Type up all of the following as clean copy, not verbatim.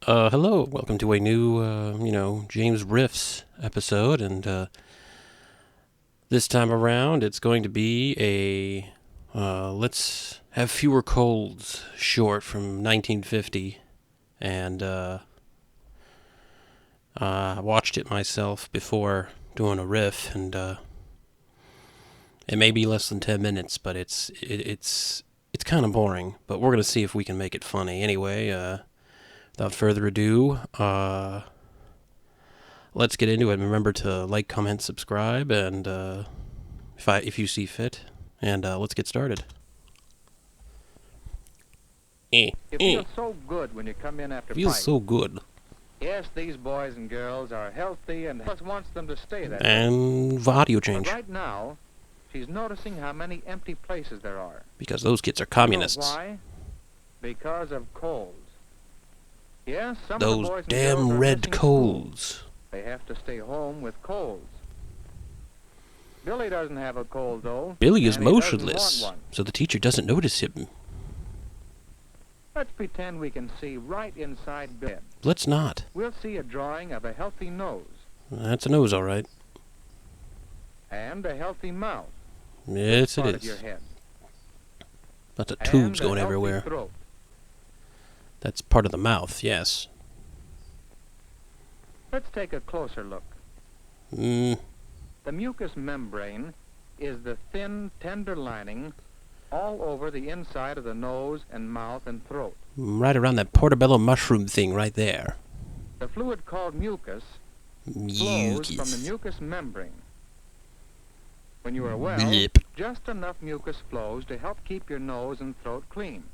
Hello, welcome to a new, James Riffs episode, and this time around it's going to be Let's Have Fewer Colds short from 1950, and I watched it myself before doing a riff, and it may be less than 10 minutes, but it's kind of boring, but we're going to see if we can make it funny. Anyway, without further ado, let's get into it. Remember to like, comment, subscribe, and if you see fit, and let's get started. It feels so good when you come in after Feels fight. so good. Yes, these boys and girls are healthy and wants them to stay that way. And audio change, But right now, she's noticing how many empty places there are. because those kids are You know communists. why? Because of colds. Yes, some of Those the boys and damn girls are red missing school. colds. They have to stay home with colds. Billy doesn't have a cold, though. Billy is and he doesn't motionless, want one. so the teacher doesn't notice him. Let's pretend we can see right inside bed. Let's not. We'll see a drawing of a healthy nose That's a nose, all right. and a healthy mouth. Yes, it Part of your is. head. Lots of And tubes a going healthy everywhere. throat. That's part of the mouth, yes. Let's take a closer look. Mm, The mucous membrane is the thin, tender lining all over the inside of the nose and mouth and throat. right around that portobello mushroom thing right there. The fluid called mucus flows from the Mucus. mucous membrane. When you are well, Blip. just enough mucus flows to help keep your nose and throat clean.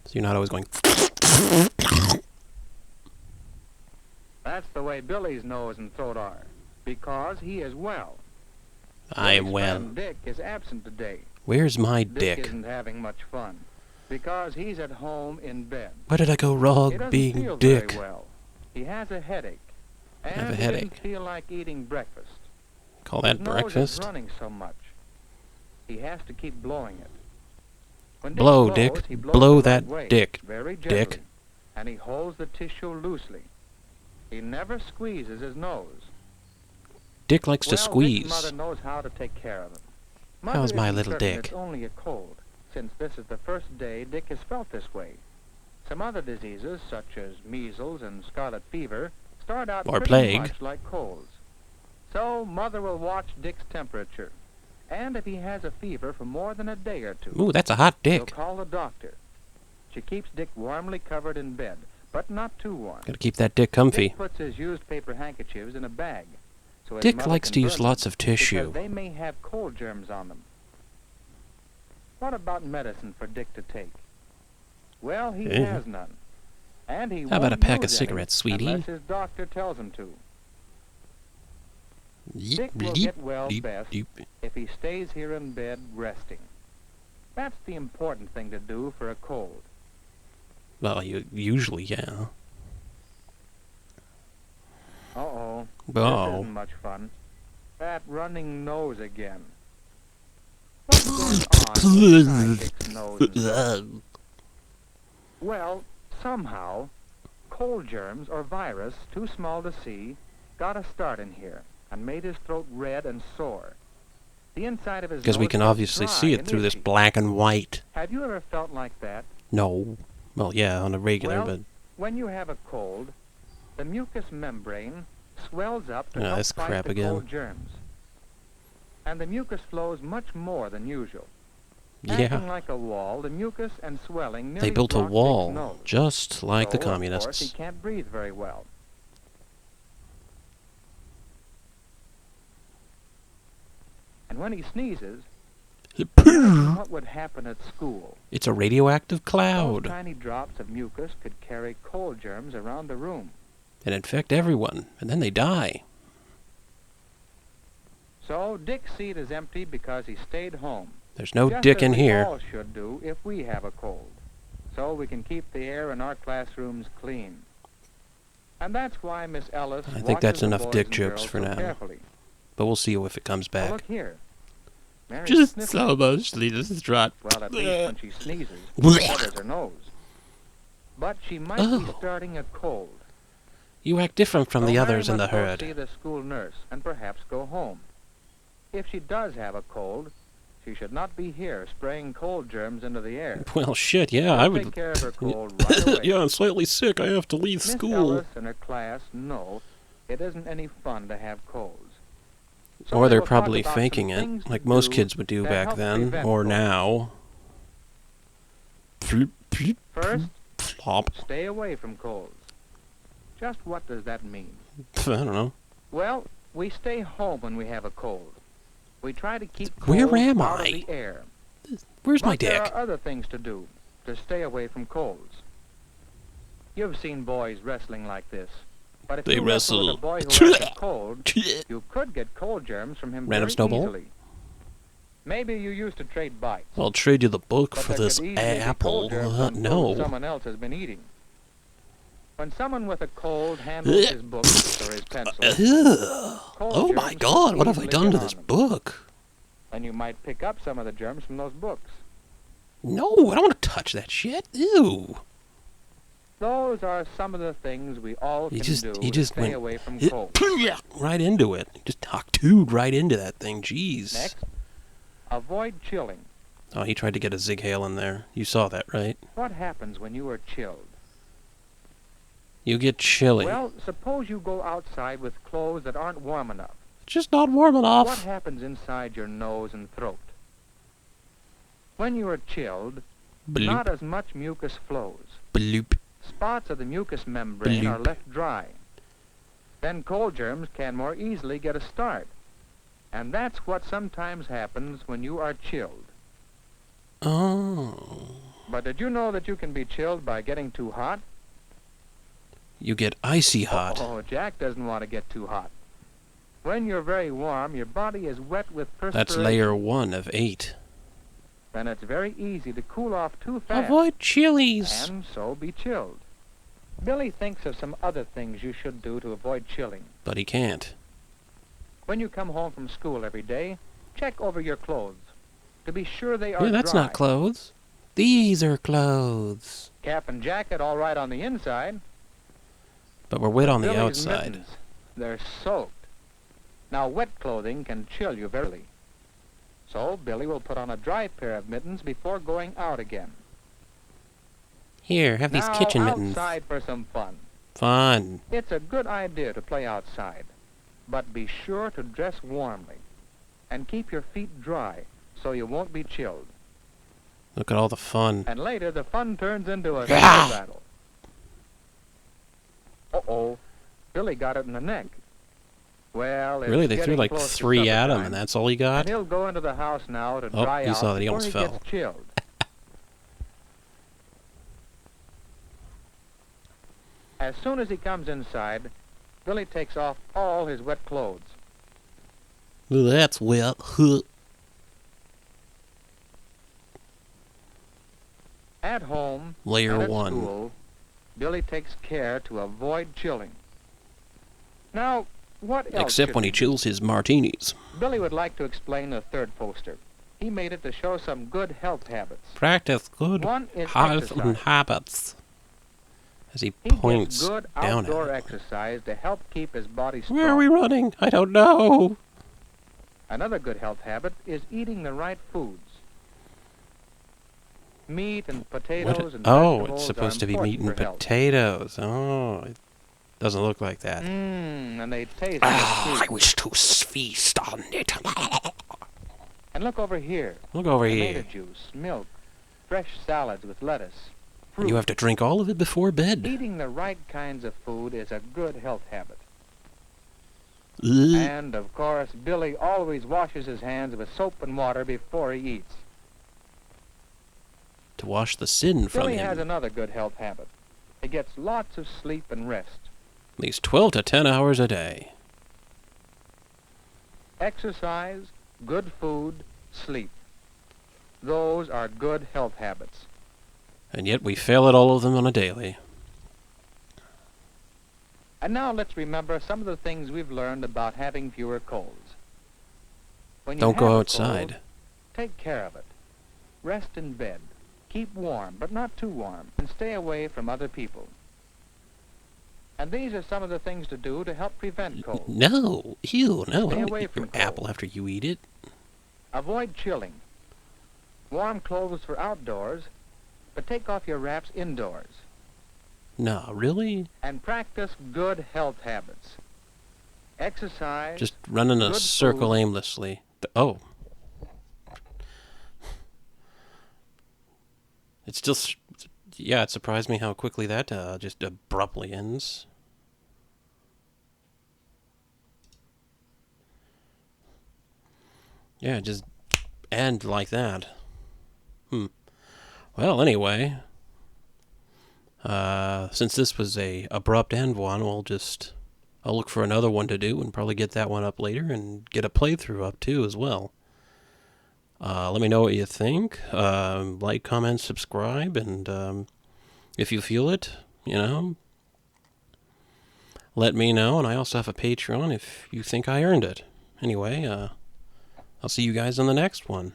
So you're not always going... That's the way Billy's nose and throat are, because he is well. I am Billy's well. friend Dick is absent today. Where's my Dick dick? isn't having much fun, because he's at home in bed. Where did I go He wrong doesn't being feel Dick? very well. He has a headache, and have a he headache. didn't feel like eating breakfast. Call that His nose breakfast? is running so much. He has to keep blowing it. When Dick Blow, blows, Dick. he blows Blow the right that way, dick. very Dick. gently, and he holds the tissue loosely. He never squeezes his nose. Dick likes to Dick's squeeze. mother knows how to take care of him. How's Mother my isn't little certain Dick? It's only a cold, since this is the first day Dick has felt this way. Some other diseases, such as measles and scarlet fever, start out Or pretty plague. much like colds. So Mother will watch Dick's temperature, and if he has a fever for more than a day or two, Ooh, that's a hot she'll dick. call the doctor. She keeps Dick warmly covered in bed, but not too warm. Gotta keep that dick comfy. Dick puts his used paper handkerchiefs in a bag, so his Dick mother likes can to use burn them, lots of tissue. because they may have cold germs on them. What about medicine for Dick to take? Well, he Eh. has none. And he How about a won't pack of use any cigarettes, sweetie? unless his doctor tells him to. Yeep, Dick will bleep, get well bleep, best bleep. if he stays here in bed resting. That's the important thing to do for a cold. Well, usually, yeah. Uh-oh. This Oh. isn't much fun. That running nose again. What's going on inside Dick's nose and throat? Well, somehow, cold germs or virus, too small to see, got a start in here and made his throat red and sore. The inside of his Because we nose can felt obviously dry see it and through this itchy. black and white. Have you ever felt like that? No. Well, yeah, on a regular, Well, but... when you have a cold, the mucous membrane swells up to Oh, help this fight crap the again. cold germs. And the mucus flows much more than usual. Yeah. Acting like a wall, the mucus and swelling nearly They built a block Dick's wall, nose. just like the So, of course, communists. he can't breathe very well. And when he sneezes, imagine what would happen at school. It's a radioactive Those cloud, tiny drops of mucus could carry cold germs around the room. and infect everyone, and then they die. So Dick's seat is empty because he stayed home. There's no Just dick as in we here. all should do if we have a cold, so we can keep the air in our classrooms clean. And that's why Miss Ellis I think that's watches the enough boys dick and jokes girls for so now. carefully. But we'll see if it comes Oh, back. look here. Mary's Just sniffling. so much distraught. Well, at least when she sneezes, she covers her nose. but she might be Oh. starting a cold. You act different from So the Mary others in must the go herd. see the school nurse and perhaps go home. If she does have a cold, she should not be here spraying cold germs into the air. Well, shit, yeah, I She'll would... take care of her cold right away. Yeah, I'm slightly sick. I have to leave Miss school. Ellis and her class know it isn't any fun to have colds. So Or they they're will talk probably about some faking it, things to like most do kids would do to back help then, prevent or colds. now. Floop, floop, First, flop. stay away from colds. Just what does that mean? I don't know. Well, we stay home when we have a cold. We try to keep Where colds am out I? of the air. Where's my But there dick? are other things to do to stay away from colds. You've seen boys wrestling like this. But if They you wrestle with a wrestle. boy who has a cold, you could get cold germs from him Random very snowball? easily. Maybe you used to trade bites. I'll trade you the book But for there this could easily be apple. cold germs on food No. someone else has been eating. When someone with a cold handles his books or his pencil, cold Oh my germs god, can what have I easily done to get this on them. book? And you might pick up some of the germs from those books. No, I don't want to touch that shit. Ew. Those are some of the things we all He can just- do he to just stay went away from colds. right into it. Just talked right into that thing. Jeez. Next, avoid chilling. Oh, he tried to get a Zig Heil in there. You saw that, right? What happens when you are chilled? You get chilly. Well, suppose you go outside with clothes that aren't warm enough. It's just not warm What enough. happens inside your nose and throat? When you are chilled, Bloop, not as much mucus flows. bloop. Spots of the mucous membrane are Bloop. left dry. Then cold germs can more easily get a start. And that's what sometimes happens when you are chilled. Oh. But did you know that you can be chilled by getting too hot? You get icy hot. Oh, Jack doesn't want to get too hot. When you're very warm, your body is wet with perspiration. That's layer 1 of 8. Then it's very easy to cool off too fast. Avoid chilies. And so be chilled. Billy thinks of some other things you should do to avoid chilling. But he can't. When you come home from school every day, check over your clothes to be sure they are Yeah, that's dry. not clothes. These are clothes. Cap and jacket all right on the inside. But we're wet on the Billy's outside. mittens, they're soaked. Now, wet clothing can chill you very. So Billy will put on a dry pair of mittens before going out again. Here, have these Now, kitchen mittens. outside for some fun. Fun. It's a good idea to play outside, but be sure to dress warmly and keep your feet dry so you won't be chilled. Look at all the fun. And later, the fun turns into a Ah! sword battle. Uh-oh, Billy got it in the neck. Well, it's Really, they threw getting like close to 3 at him, supper and time, that's all he and got? he'll go into the house now to Oh, dry you out saw that he before almost he fell. gets chilled. As soon as he comes inside, Billy takes off all his wet clothes. Ooh, that's wet. Huh. At home Layer and at 1. school, Billy takes care to avoid chilling. Now, what else Except should when he we do? chills his martinis. Billy would like to explain the third poster. He made it to show some good health habits. Practice good One is health and exercise. habits. As he He points gets good down at outdoor it. exercise to help keep his body strong. Where are we running? I don't know. Another good health habit is eating the right foods. Meat and potatoes and Oh, vegetables it's supposed are to be meat important and for health. potatoes. Oh, it doesn't look like that. And they taste Ah, I good too. wish to feast on it. And look over here. Look over Tomato here. juice, milk, fresh salads with lettuce, fruit. You have to drink all of it before bed. Eating the right kinds of food is a good health habit. Ugh. And, of course, Billy always washes his hands with soap and water before he eats. To wash the sin from Billy has him. another good health habit. He gets lots of sleep and rest. At least 12 to 10 hours a day. Exercise, good food, sleep. Those are good health habits. And yet we fail at all of them on a daily. And now let's remember some of the things we've learned about having fewer colds. When you Don't have go a outside. cold, take care of it. Rest in bed. Keep warm, but not too warm, and stay away from other people. And these are some of the things to do to help prevent colds. No, ew, no, I Stay don't away eat your from cold. apple after you eat it. Avoid chilling. Warm clothes for outdoors, but take off your wraps indoors. No, really? And practice good health habits. Exercise. Just running a good circle food. aimlessly. Oh. It's still, yeah, it surprised me how quickly that just abruptly ends. Yeah, just end like that. Well, anyway, since this was a abrupt end one, I'll look for another one to do and probably get that one up later and get a playthrough up too as well. Let me know what you think. Like, comment, subscribe, and if you feel it, let me know. And I also have a Patreon if you think I earned it. Anyway, I'll see you guys on the next one.